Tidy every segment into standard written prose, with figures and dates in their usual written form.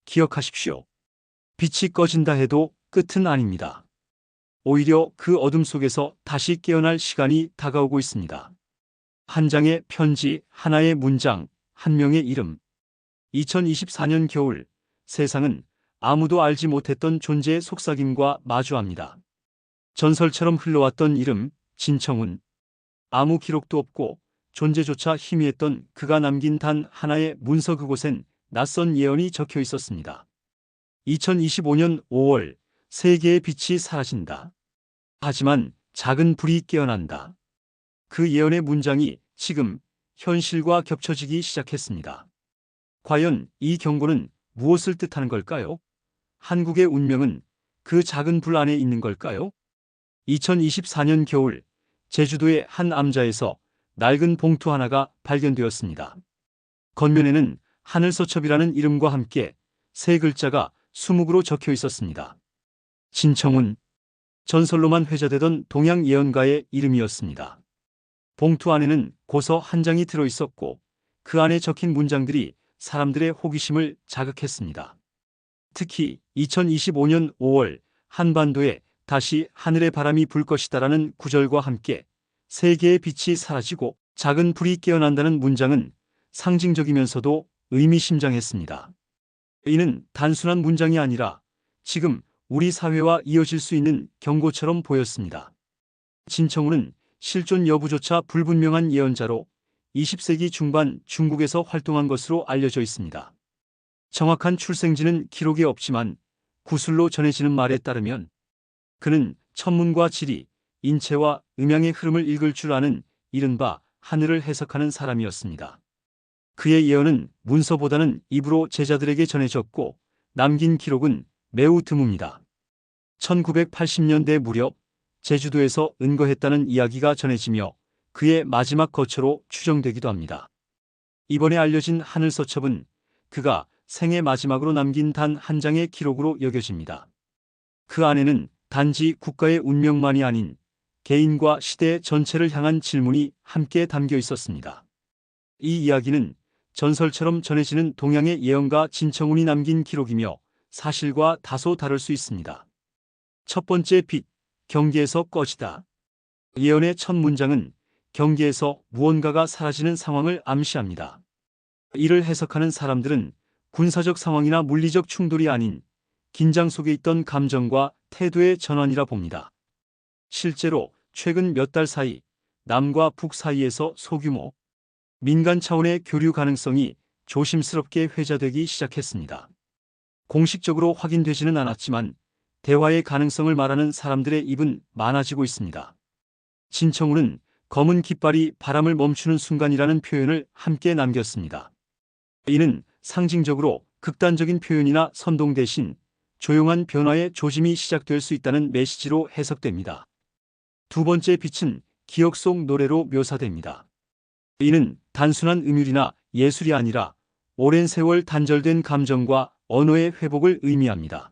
기억하십시오. 빛이 꺼진다 해도 끝은 아닙니다. 오히려 그 어둠 속에서 다시 깨어날 시간이 다가오고 있습니다. 한 장의 편지, 하나의 문장, 한 명의 이름. 2024년 겨울, 세상은 아무도 알지 못했던 존재의 속삭임과 마주합니다. 전설처럼 흘러왔던 이름, 진청훈. 아무 기록도 없고 존재조차 희미했던 그가 남긴 단 하나의 문서, 그곳엔 낯선 예언이 적혀 있었습니다. 2025년 5월, 세계의 빛이 사라진다. 하지만 작은 불이 깨어난다. 그 예언의 문장이 지금 현실과 겹쳐지기 시작했습니다. 과연 이 경고는 무엇을 뜻하는 걸까요? 한국의 운명은 그 작은 불 안에 있는 걸까요? 2024년 겨울, 제주도의 한 암자에서 낡은 봉투 하나가 발견되었습니다. 겉면에는 하늘서첩이라는 이름과 함께 세 글자가 수묵으로 적혀 있었습니다. 진청훈. 전설로만 회자되던 동양 예언가의 이름이었습니다. 봉투 안에는 고서 한 장이 들어 있었고 그 안에 적힌 문장들이 사람들의 호기심을 자극했습니다. 특히 2025년 5월 한반도에 다시 하늘의 바람이 불 것이다라는 구절과 함께 세계의 빛이 사라지고 작은 불이 깨어난다는 문장은 상징적이면서도 의미심장했습니다. 이는 단순한 문장이 아니라 지금 우리 사회와 이어질 수 있는 경고처럼 보였습니다. 진청훈은 실존 여부조차 불분명한 예언자로 20세기 중반 중국에서 활동한 것으로 알려져 있습니다. 정확한 출생지는 기록에 없지만 구술로 전해지는 말에 따르면 그는 천문과 지리, 인체와 음양의 흐름을 읽을 줄 아는 이른바 하늘을 해석하는 사람이었습니다. 그의 예언은 문서보다는 입으로 제자들에게 전해졌고 남긴 기록은 매우 드뭅니다. 1980년대 무렵 제주도에서 은거했다는 이야기가 전해지며 그의 마지막 거처로 추정되기도 합니다. 이번에 알려진 하늘서첩은 그가 생애 마지막으로 남긴 단 한 장의 기록으로 여겨집니다. 그 안에는 단지 국가의 운명만이 아닌 개인과 시대 전체를 향한 질문이 함께 담겨 있었습니다. 이 이야기는 전설처럼 전해지는 동양의 예언가 진청훈이 남긴 기록이며 사실과 다소 다를 수 있습니다. 첫 번째 빛, 경계에서 꺼지다. 예언의 첫 문장은 경계에서 무언가가 사라지는 상황을 암시합니다. 이를 해석하는 사람들은 군사적 상황이나 물리적 충돌이 아닌 긴장 속에 있던 감정과 태도의 전환이라 봅니다. 실제로 최근 몇 달 사이 남과 북 사이에서 소규모 민간 차원의 교류 가능성이 조심스럽게 회자되기 시작했습니다. 공식적으로 확인되지는 않았지만 대화의 가능성을 말하는 사람들의 입은 많아지고 있습니다. 진청훈은 검은 깃발이 바람을 멈추는 순간이라는 표현을 함께 남겼습니다. 이는 상징적으로 극단적인 표현이나 선동 대신 조용한 변화의 조짐이 시작될 수 있다는 메시지로 해석됩니다. 두 번째 빛은 기억 속 노래로 묘사됩니다. 이는 단순한 음율이나 예술이 아니라 오랜 세월 단절된 감정과 언어의 회복을 의미합니다.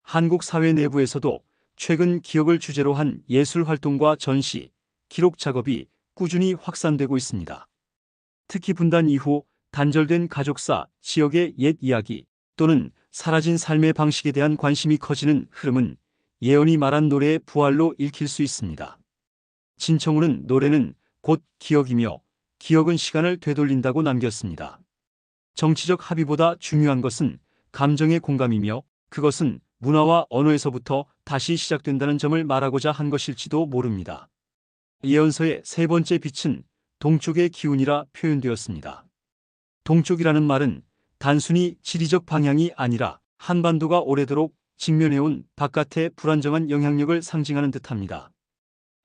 한국 사회 내부에서도 최근 기억을 주제로 한 예술 활동과 전시, 기록 작업이 꾸준히 확산되고 있습니다. 특히 분단 이후 단절된 가족사, 지역의 옛 이야기 또는 사라진 삶의 방식에 대한 관심이 커지는 흐름은 예언이 말한 노래의 부활로 읽힐 수 있습니다. 진청훈은 노래는 곧 기억이며 기억은 시간을 되돌린다고 남겼습니다. 정치적 합의보다 중요한 것은 감정의 공감이며 그것은 문화와 언어에서부터 다시 시작된다는 점을 말하고자 한 것일지도 모릅니다. 예언서의 세 번째 빛은 동쪽의 기운이라 표현되었습니다. 동쪽이라는 말은 단순히 지리적 방향이 아니라 한반도가 오래도록 직면해온 바깥의 불안정한 영향력을 상징하는 듯합니다.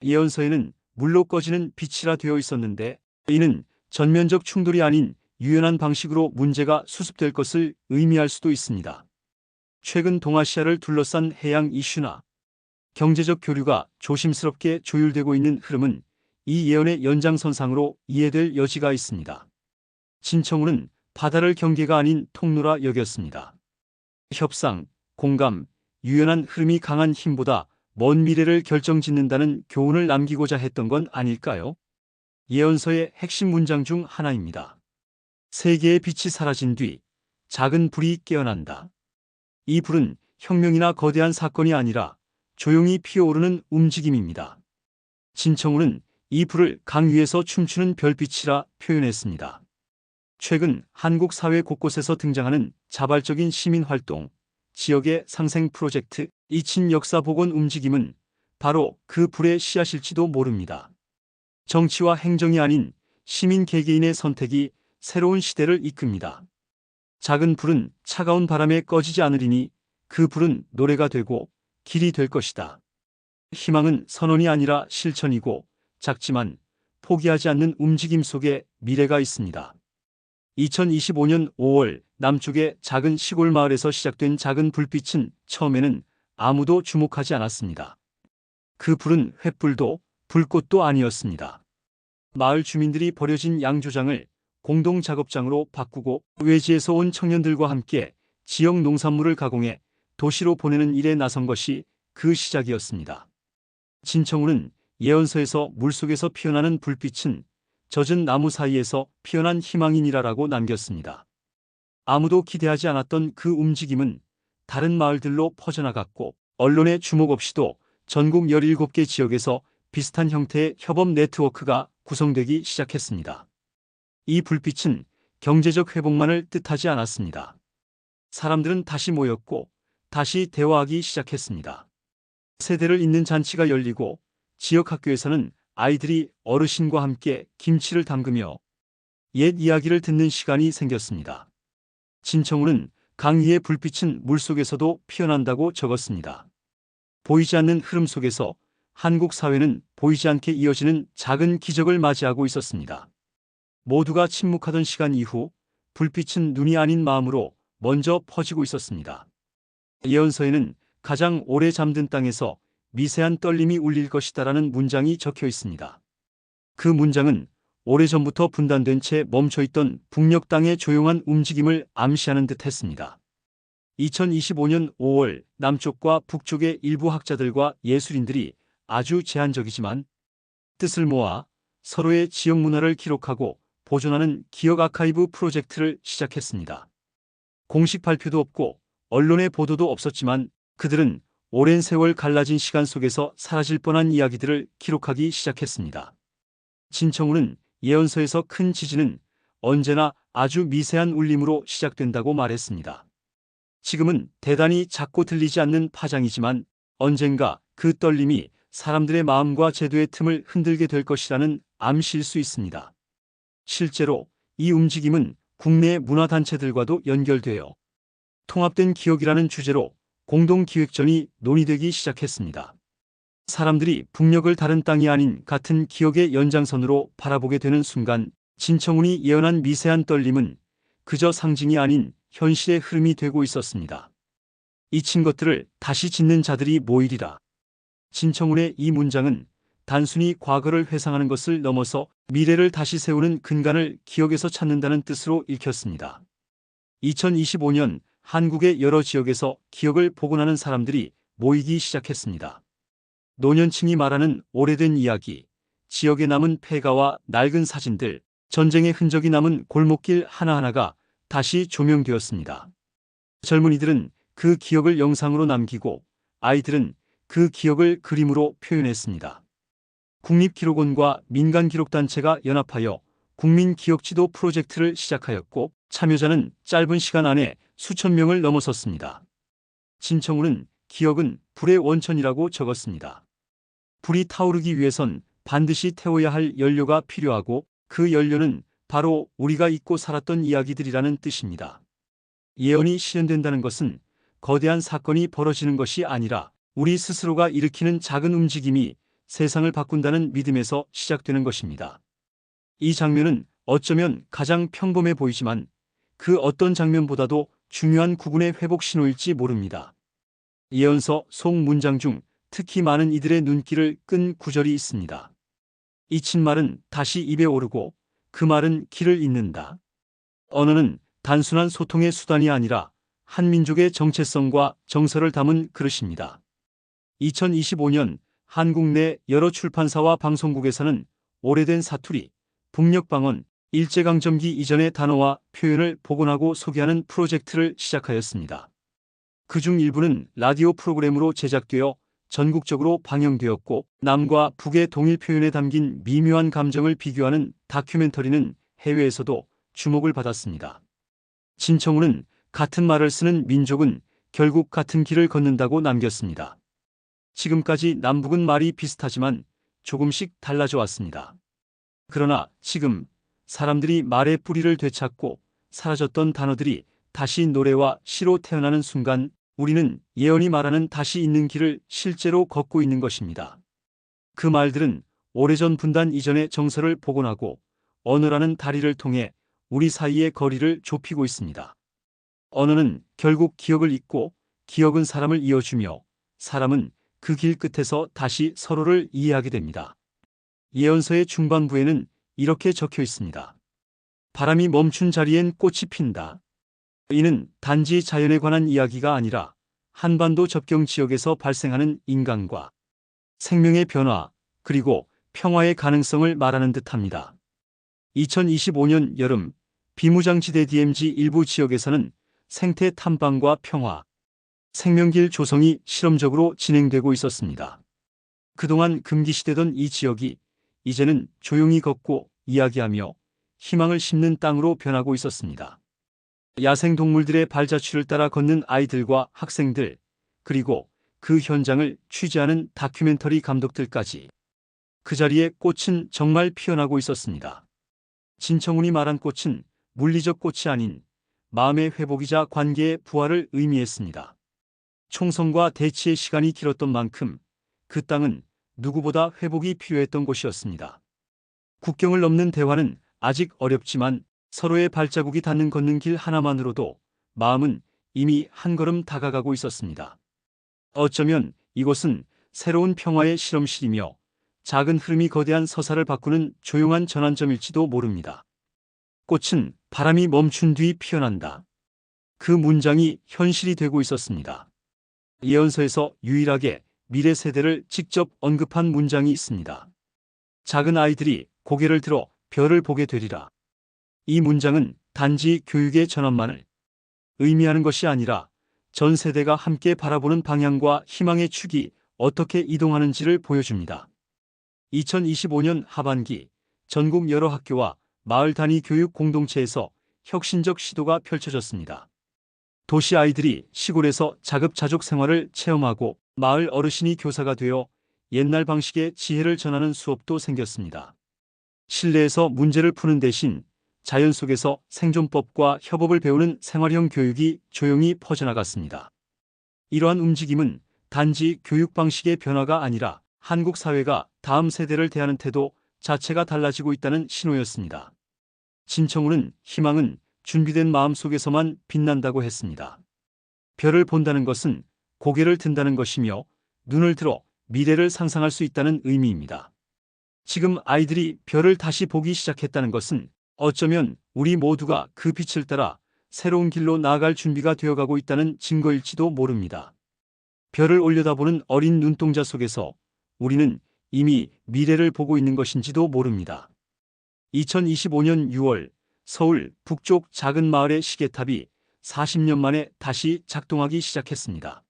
예언서에는 물로 꺼지는 빛이라 되어 있었는데 이는 전면적 충돌이 아닌 유연한 방식으로 문제가 수습될 것을 의미할 수도 있습니다. 최근 동아시아를 둘러싼 해양 이슈나 경제적 교류가 조심스럽게 조율되고 있는 흐름은 이 예언의 연장선상으로 이해될 여지가 있습니다. 진청훈은 바다를 경계가 아닌 통로라 여겼습니다. 협상, 공감, 유연한 흐름이 강한 힘보다 먼 미래를 결정짓는다는 교훈을 남기고자 했던 건 아닐까요? 예언서의 핵심 문장 중 하나입니다. 세계의 빛이 사라진 뒤 작은 불이 깨어난다. 이 불은 혁명이나 거대한 사건이 아니라 조용히 피어오르는 움직임입니다. 진청우는 이 불을 강 위에서 춤추는 별빛이라 표현했습니다. 최근 한국 사회 곳곳에서 등장하는 자발적인 시민활동, 지역의 상생 프로젝트, 잊힌 역사 복원 움직임은 바로 그 불의 씨앗일지도 모릅니다. 정치와 행정이 아닌 시민 개개인의 선택이 새로운 시대를 이끕니다. 작은 불은 차가운 바람에 꺼지지 않으리니 그 불은 노래가 되고 길이 될 것이다. 희망은 선언이 아니라 실천이고 작지만 포기하지 않는 움직임 속에 미래가 있습니다. 2025년 5월 남쪽의 작은 시골 마을에서 시작된 작은 불빛은 처음에는 아무도 주목하지 않았습니다. 그 불은 횃불도 불꽃도 아니었습니다. 마을 주민들이 버려진 양조장을 공동 작업장으로 바꾸고 외지에서 온 청년들과 함께 지역 농산물을 가공해 도시로 보내는 일에 나선 것이 그 시작이었습니다. 진청우는 예언서에서 물속에서 피어나는 불빛은 젖은 나무 사이에서 피어난 희망이니라라고 남겼습니다. 아무도 기대하지 않았던 그 움직임은 다른 마을들로 퍼져나갔고 언론의 주목 없이도 전국 17개 지역에서 비슷한 형태의 협업 네트워크가 구성되기 시작했습니다. 이 불빛은 경제적 회복만을 뜻하지 않았습니다. 사람들은 다시 모였고 다시 대화하기 시작했습니다. 세대를 잇는 잔치가 열리고 지역 학교에서는 아이들이 어르신과 함께 김치를 담그며 옛 이야기를 듣는 시간이 생겼습니다. 진청우는 강 위의 불빛은 물속에서도 피어난다고 적었습니다. 보이지 않는 흐름 속에서 한국 사회는 보이지 않게 이어지는 작은 기적을 맞이하고 있었습니다. 모두가 침묵하던 시간 이후 불빛은 눈이 아닌 마음으로 먼저 퍼지고 있었습니다. 예언서에는 가장 오래 잠든 땅에서 미세한 떨림이 울릴 것이다라는 문장이 적혀 있습니다. 그 문장은 오래전부터 분단된 채 멈춰있던 북녘 땅의 조용한 움직임을 암시하는 듯 했습니다. 2025년 5월 남쪽과 북쪽의 일부 학자들과 예술인들이 아주 제한적이지만 뜻을 모아 서로의 지역 문화를 기록하고 보존하는 기억 아카이브 프로젝트를 시작했습니다. 공식 발표도 없고 언론의 보도도 없었지만 그들은 오랜 세월 갈라진 시간 속에서 사라질 뻔한 이야기들을 기록하기 시작했습니다. 진청우는 예언서에서 큰 지진은 언제나 아주 미세한 울림으로 시작된다고 말했습니다. 지금은 대단히 작고 들리지 않는 파장이지만 언젠가 그 떨림이 사람들의 마음과 제도의 틈을 흔들게 될 것이라는 암시일 수 있습니다. 실제로 이 움직임은 국내 문화단체들과도 연결되어 통합된 기억이라는 주제로 공동기획전이 논의되기 시작했습니다. 사람들이 북녘을 다른 땅이 아닌 같은 기억의 연장선으로 바라보게 되는 순간 진청훈이 예언한 미세한 떨림은 그저 상징이 아닌 현실의 흐름이 되고 있었습니다. 잊힌 것들을 다시 짓는 자들이 모이리라. 진청훈의 이 문장은 단순히 과거를 회상하는 것을 넘어서 미래를 다시 세우는 근간을 기억에서 찾는다는 뜻으로 읽혔습니다. 2025년 한국의 여러 지역에서 기억을 복원하는 사람들이 모이기 시작했습니다. 노년층이 말하는 오래된 이야기, 지역에 남은 폐가와 낡은 사진들, 전쟁의 흔적이 남은 골목길 하나하나가 다시 조명되었습니다. 젊은이들은 그 기억을 영상으로 남기고 아이들은 그 기억을 그림으로 표현했습니다. 국립기록원과 민간기록단체가 연합하여 국민기억지도 프로젝트를 시작하였고 참여자는 짧은 시간 안에 수천 명을 넘어섰습니다. 진청우는 기억은 불의 원천이라고 적었습니다. 불이 타오르기 위해선 반드시 태워야 할 연료가 필요하고 그 연료는 바로 우리가 잊고 살았던 이야기들이라는 뜻입니다. 예언이 실현된다는 것은 거대한 사건이 벌어지는 것이 아니라 우리 스스로가 일으키는 작은 움직임이 세상을 바꾼다는 믿음에서 시작되는 것입니다. 이 장면은 어쩌면 가장 평범해 보이지만 그 어떤 장면보다도 중요한 구분의 회복 신호일지 모릅니다. 예언서 속 문장 중 특히 많은 이들의 눈길을 끈 구절이 있습니다. 잊힌 말은 다시 입에 오르고 그 말은 길을 잇는다. 언어는 단순한 소통의 수단이 아니라 한 민족의 정체성과 정서를 담은 그릇입니다. 2025년 한국 내 여러 출판사와 방송국에서는 오래된 사투리, 북녘방언, 일제강점기 이전의 단어와 표현을 복원하고 소개하는 프로젝트를 시작하였습니다. 그중 일부는 라디오 프로그램으로 제작되어 전국적으로 방영되었고, 남과 북의 동일 표현에 담긴 미묘한 감정을 비교하는 다큐멘터리는 해외에서도 주목을 받았습니다. 진청우는 같은 말을 쓰는 민족은 결국 같은 길을 걷는다고 남겼습니다. 지금까지 남북은 말이 비슷하지만 조금씩 달라져 왔습니다. 그러나 지금 사람들이 말의 뿌리를 되찾고 사라졌던 단어들이 다시 노래와 시로 태어나는 순간, 우리는 예언이 말하는 다시 있는 길을 실제로 걷고 있는 것입니다. 그 말들은 오래전 분단 이전의 정서를 복원하고 언어라는 다리를 통해 우리 사이의 거리를 좁히고 있습니다. 언어는 결국 기억을 잇고, 기억은 사람을 이어주며, 사람은 그 길 끝에서 다시 서로를 이해하게 됩니다. 예언서의 중반부에는 이렇게 적혀 있습니다. 바람이 멈춘 자리엔 꽃이 핀다. 이는 단지 자연에 관한 이야기가 아니라 한반도 접경 지역에서 발생하는 인간과 생명의 변화, 그리고 평화의 가능성을 말하는 듯합니다. 2025년 여름, 비무장지대 DMZ 일부 지역에서는 생태 탐방과 평화, 생명길 조성이 실험적으로 진행되고 있었습니다. 그동안 금기시되던 이 지역이 이제는 조용히 걷고 이야기하며 희망을 심는 땅으로 변하고 있었습니다. 야생동물들의 발자취를 따라 걷는 아이들과 학생들, 그리고 그 현장을 취재하는 다큐멘터리 감독들까지. 그 자리에 꽃은 정말 피어나고 있었습니다. 진청훈이 말한 꽃은 물리적 꽃이 아닌 마음의 회복이자 관계의 부활을 의미했습니다. 총성과 대치의 시간이 길었던 만큼 그 땅은 누구보다 회복이 필요했던 곳이었습니다. 국경을 넘는 대화는 아직 어렵지만 서로의 발자국이 닿는 걷는 길 하나만으로도 마음은 이미 한 걸음 다가가고 있었습니다. 어쩌면 이곳은 새로운 평화의 실험실이며 작은 흐름이 거대한 서사를 바꾸는 조용한 전환점일지도 모릅니다. 꽃은 바람이 멈춘 뒤 피어난다. 그 문장이 현실이 되고 있었습니다. 예언서에서 유일하게 미래 세대를 직접 언급한 문장이 있습니다. 작은 아이들이 고개를 들어 별을 보게 되리라. 이 문장은 단지 교육의 전환만을 의미하는 것이 아니라 전 세대가 함께 바라보는 방향과 희망의 축이 어떻게 이동하는지를 보여줍니다. 2025년 하반기 전국 여러 학교와 마을 단위 교육 공동체에서 혁신적 시도가 펼쳐졌습니다. 도시 아이들이 시골에서 자급자족 생활을 체험하고 마을 어르신이 교사가 되어 옛날 방식의 지혜를 전하는 수업도 생겼습니다. 실내에서 문제를 푸는 대신 자연 속에서 생존법과 협업을 배우는 생활형 교육이 조용히 퍼져나갔습니다. 이러한 움직임은 단지 교육 방식의 변화가 아니라 한국 사회가 다음 세대를 대하는 태도 자체가 달라지고 있다는 신호였습니다. 진청우는 희망은 준비된 마음 속에서만 빛난다고 했습니다. 별을 본다는 것은 고개를 든다는 것이며 눈을 들어 미래를 상상할 수 있다는 의미입니다. 지금 아이들이 별을 다시 보기 시작했다는 것은 어쩌면 우리 모두가 그 빛을 따라 새로운 길로 나아갈 준비가 되어가고 있다는 증거일지도 모릅니다. 별을 올려다보는 어린 눈동자 속에서 우리는 이미 미래를 보고 있는 것인지도 모릅니다. 2025년 6월 서울 북쪽 작은 마을의 시계탑이 40년 만에 다시 작동하기 시작했습니다.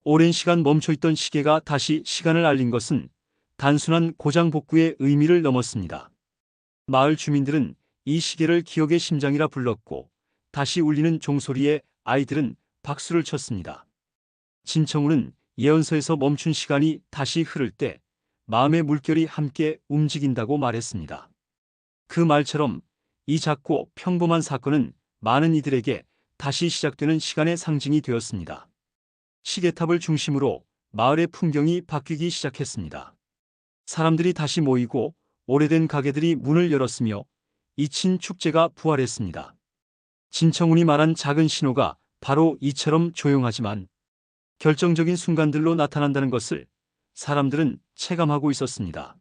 오랜 시간 멈춰있던 시계가 다시 시간을 알린 것은 단순한 고장 복구의 의미를 넘었습니다. 마을 주민들은 이 시계를 기억의 심장이라 불렀고, 다시 울리는 종소리에 아이들은 박수를 쳤습니다. 진청우는 예언서에서 멈춘 시간이 다시 흐를 때 마음의 물결이 함께 움직인다고 말했습니다. 그 말처럼 이 작고 평범한 사건은 많은 이들에게 다시 시작되는 시간의 상징이 되었습니다. 시계탑을 중심으로 마을의 풍경이 바뀌기 시작했습니다. 사람들이 다시 모이고 오래된 가게들이 문을 열었으며 잊힌 축제가 부활했습니다. 진청훈이 말한 작은 신호가 바로 이처럼 조용하지만 결정적인 순간들로 나타난다는 것을 사람들은 체감하고 있었습니다.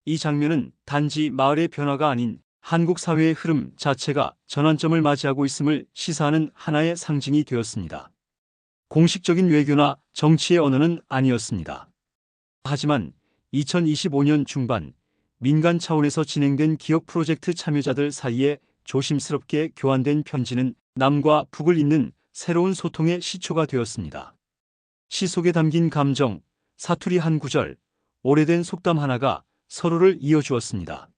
이 장면은 단지 마을의 변화가 아닌 한국 사회의 흐름 자체가 전환점을 맞이하고 있음을 시사하는 하나의 상징이 되었습니다. 공식적인 외교나 정치의 언어는 아니었습니다. 하지만 2025년 중반 민간 차원에서 진행된 기업 프로젝트 참여자들 사이에 조심스럽게 교환된 편지는 남과 북을 잇는 새로운 소통의 시초가 되었습니다. 시 속에 담긴 감정, 사투리 한 구절, 오래된 속담 하나가 서로를 이어주었습니다.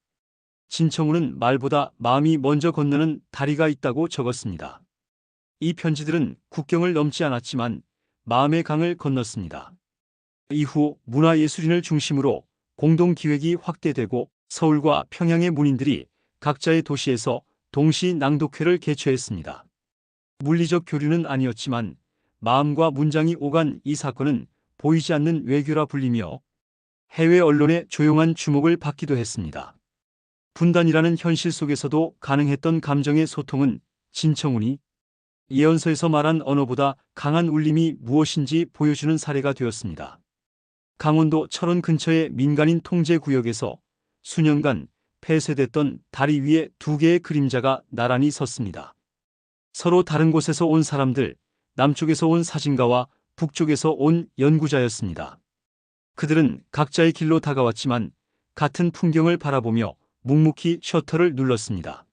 진청우는 말보다 마음이 먼저 건너는 다리가 있다고 적었습니다. 이 편지들은 국경을 넘지 않았지만 마음의 강을 건넜습니다. 이후 문화예술인을 중심으로 공동기획이 확대되고 서울과 평양의 문인들이 각자의 도시에서 동시 낭독회를 개최했습니다. 물리적 교류는 아니었지만 마음과 문장이 오간 이 사건은 보이지 않는 외교라 불리며 해외 언론의 조용한 주목을 받기도 했습니다. 분단이라는 현실 속에서도 가능했던 감정의 소통은 진청훈이 예언서에서 말한 언어보다 강한 울림이 무엇인지 보여주는 사례가 되었습니다. 강원도 철원 근처의 민간인 통제 구역에서 수년간 폐쇄됐던 다리 위에 두 개의 그림자가 나란히 섰습니다. 서로 다른 곳에서 온 사람들, 남쪽에서 온 사진가와 북쪽에서 온 연구자였습니다. 그들은 각자의 길로 다가왔지만 같은 풍경을 바라보며 묵묵히 셔터를 눌렀습니다.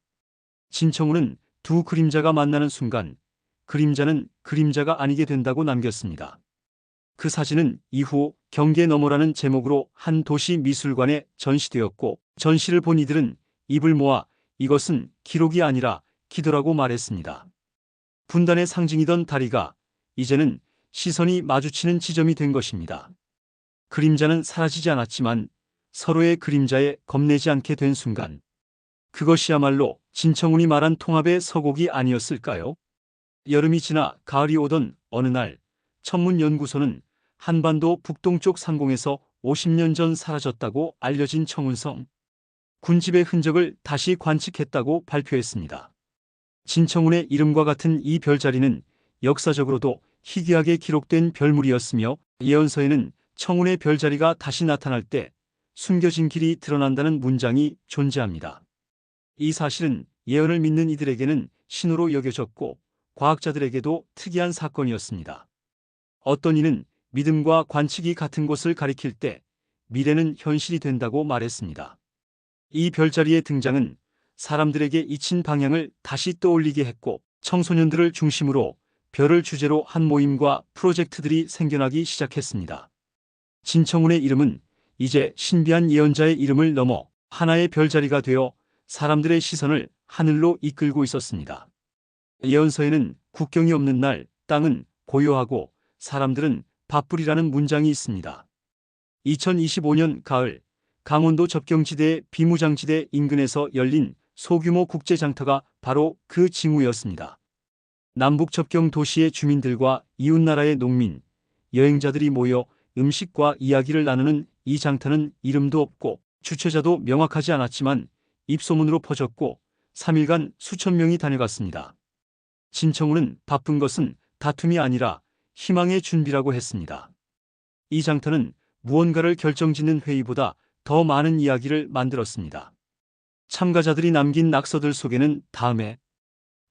진청우는 두 그림자가 만나는 순간 그림자는 그림자가 아니게 된다고 남겼습니다. 그 사진은 이후 경계 너머라는 제목으로 한 도시 미술관에 전시되었고 전시를 본 이들은 입을 모아 이것은 기록이 아니라 기도라고 말했습니다. 분단의 상징이던 다리가 이제는 시선이 마주치는 지점이 된 것입니다. 그림자는 사라지지 않았지만 서로의 그림자에 겁내지 않게 된 순간 그것이야말로 진청훈이 말한 통합의 서곡이 아니었을까요? 여름이 지나 가을이 오던 어느 날 천문연구소는 한반도 북동쪽 상공에서 50년 전 사라졌다고 알려진 청운성 군집의 흔적을 다시 관측했다고 발표했습니다. 진청훈의 이름과 같은 이 별자리는 역사적으로도 희귀하게 기록된 별물이었으며 예언서에는 청운의 별자리가 다시 나타날 때 숨겨진 길이 드러난다는 문장이 존재합니다. 이 사실은 예언을 믿는 이들에게는 신호로 여겨졌고 과학자들에게도 특이한 사건이었습니다. 어떤 이는 믿음과 관측이 같은 것을 가리킬 때 미래는 현실이 된다고 말했습니다. 이 별자리의 등장은 사람들에게 잊힌 방향을 다시 떠올리게 했고 청소년들을 중심으로 별을 주제로 한 모임과 프로젝트들이 생겨나기 시작했습니다. 진청훈의 이름은 이제 신비한 예언자의 이름을 넘어 하나의 별자리가 되어 사람들의 시선을 하늘로 이끌고 있었습니다. 예언서에는 국경이 없는 날 땅은 고요하고 사람들은 바쁘리라는 문장이 있습니다. 2025년 가을 강원도 접경지대의 비무장지대 인근에서 열린 소규모 국제장터가 바로 그 징후였습니다. 남북 접경 도시의 주민들과 이웃나라의 농민, 여행자들이 모여 음식과 이야기를 나누는 이 장터는 이름도 없고 주최자도 명확하지 않았지만 입소문으로 퍼졌고 3일간 수천 명이 다녀갔습니다. 진청훈은 바쁜 것은 다툼이 아니라 희망의 준비라고 했습니다. 이 장터는 무언가를 결정짓는 회의보다 더 많은 이야기를 만들었습니다. 참가자들이 남긴 낙서들 속에는 다음에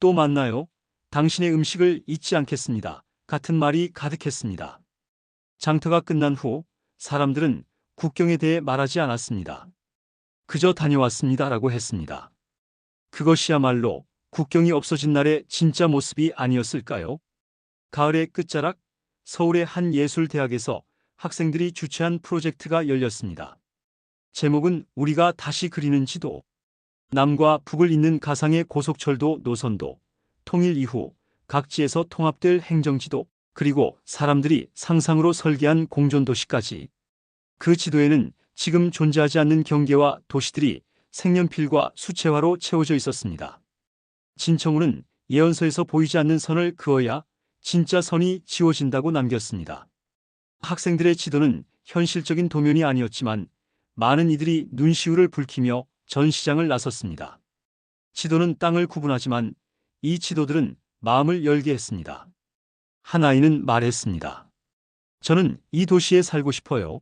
또 만나요. 당신의 음식을 잊지 않겠습니다. 같은 말이 가득했습니다. 장터가 끝난 후 사람들은 국경에 대해 말하지 않았습니다. 그저 다녀왔습니다라고 했습니다. 그것이야말로 국경이 없어진 날의 진짜 모습이 아니었을까요? 가을의 끝자락 서울의 한 예술대학에서 학생들이 주최한 프로젝트가 열렸습니다. 제목은 우리가 다시 그리는 지도. 남과 북을 잇는 가상의 고속철도 노선도, 통일 이후 각지에서 통합될 행정지도, 그리고 사람들이 상상으로 설계한 공존도시까지. 그 지도에는 지금 존재하지 않는 경계와 도시들이 색연필과 수채화로 채워져 있었습니다. 진청훈은 예언서에서 보이지 않는 선을 그어야 진짜 선이 지워진다고 남겼습니다. 학생들의 지도는 현실적인 도면이 아니었지만 많은 이들이 눈시울을 붉히며 전시장을 나섰습니다. 지도는 땅을 구분하지만 이 지도들은 마음을 열게 했습니다. 한 아이는 말했습니다. 저는 이 도시에 살고 싶어요.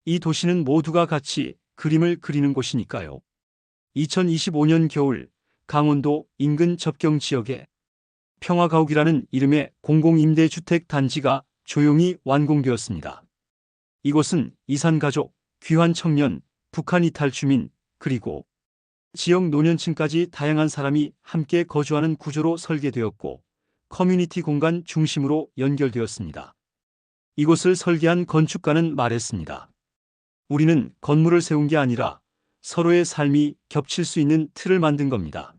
이 도시는 모두가 같이 그림을 그리는 곳이니까요. 2025년 겨울 강원도 인근 접경 지역에 평화가옥이라는 이름의 공공임대주택 단지가 조용히 완공되었습니다. 이곳은 이산가족, 귀환 청년, 북한 이탈 주민, 그리고 지역 노년층까지 다양한 사람이 함께 거주하는 구조로 설계되었고 커뮤니티 공간 중심으로 연결되었습니다. 이곳을 설계한 건축가는 말했습니다. 우리는 건물을 세운 게 아니라 서로의 삶이 겹칠 수 있는 틀을 만든 겁니다.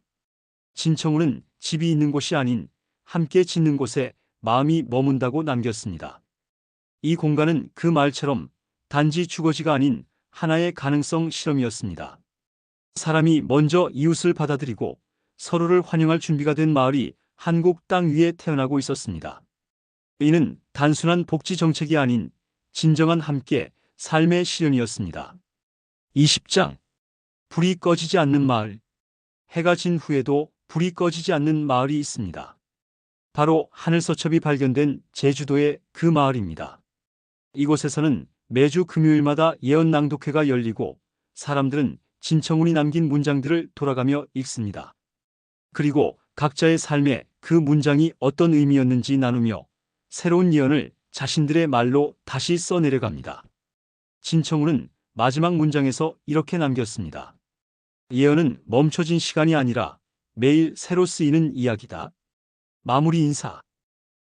진청우는 집이 있는 곳이 아닌 함께 짓는 곳에 마음이 머문다고 남겼습니다. 이 공간은 그 말처럼 단지 주거지가 아닌 하나의 가능성 실험이었습니다. 사람이 먼저 이웃을 받아들이고 서로를 환영할 준비가 된 마을이 한국 땅 위에 태어나고 있었습니다. 이는 단순한 복지 정책이 아닌 진정한 함께 삶의 실현이었습니다. 20장. 불이 꺼지지 않는 마을. 해가 진 후에도 불이 꺼지지 않는 마을이 있습니다. 바로 하늘서첩이 발견된 제주도의 그 마을입니다. 이곳에서는 매주 금요일마다 예언 낭독회가 열리고 사람들은 진청훈이 남긴 문장들을 돌아가며 읽습니다. 그리고 각자의 삶에 그 문장이 어떤 의미였는지 나누며 새로운 예언을 자신들의 말로 다시 써내려갑니다. 진청훈은 마지막 문장에서 이렇게 남겼습니다. 예언은 멈춰진 시간이 아니라 매일 새로 쓰이는 이야기다. 마무리 인사.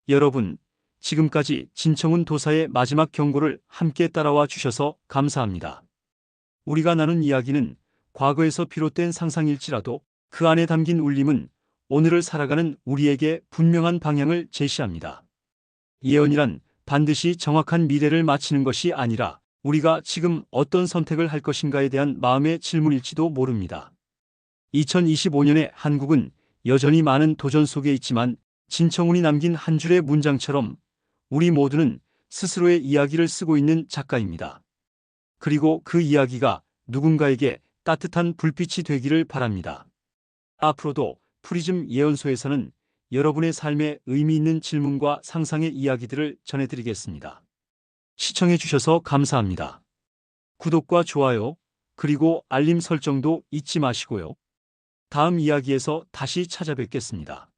여러분, 지금까지 진청훈 도사의 마지막 경고를 함께 따라와 주셔서 감사합니다. 우리가 나눈 이야기는 과거에서 비롯된 상상일지라도 그 안에 담긴 울림은 오늘을 살아가는 우리에게 분명한 방향을 제시합니다. 예언이란 반드시 정확한 미래를 맞히는 것이 아니라 우리가 지금 어떤 선택을 할 것인가에 대한 마음의 질문일지도 모릅니다. 2025년의 한국은 여전히 많은 도전 속에 있지만 진청훈이 남긴 한 줄의 문장처럼 우리 모두는 스스로의 이야기를 쓰고 있는 작가입니다. 그리고 그 이야기가 누군가에게 따뜻한 불빛이 되기를 바랍니다. 앞으로도 프리즘 예언소에서는 여러분의 삶에 의미 있는 질문과 상상의 이야기들을 전해드리겠습니다. 시청해 주셔서 감사합니다. 구독과 좋아요, 그리고 알림 설정도 잊지 마시고요. 다음 이야기에서 다시 찾아뵙겠습니다.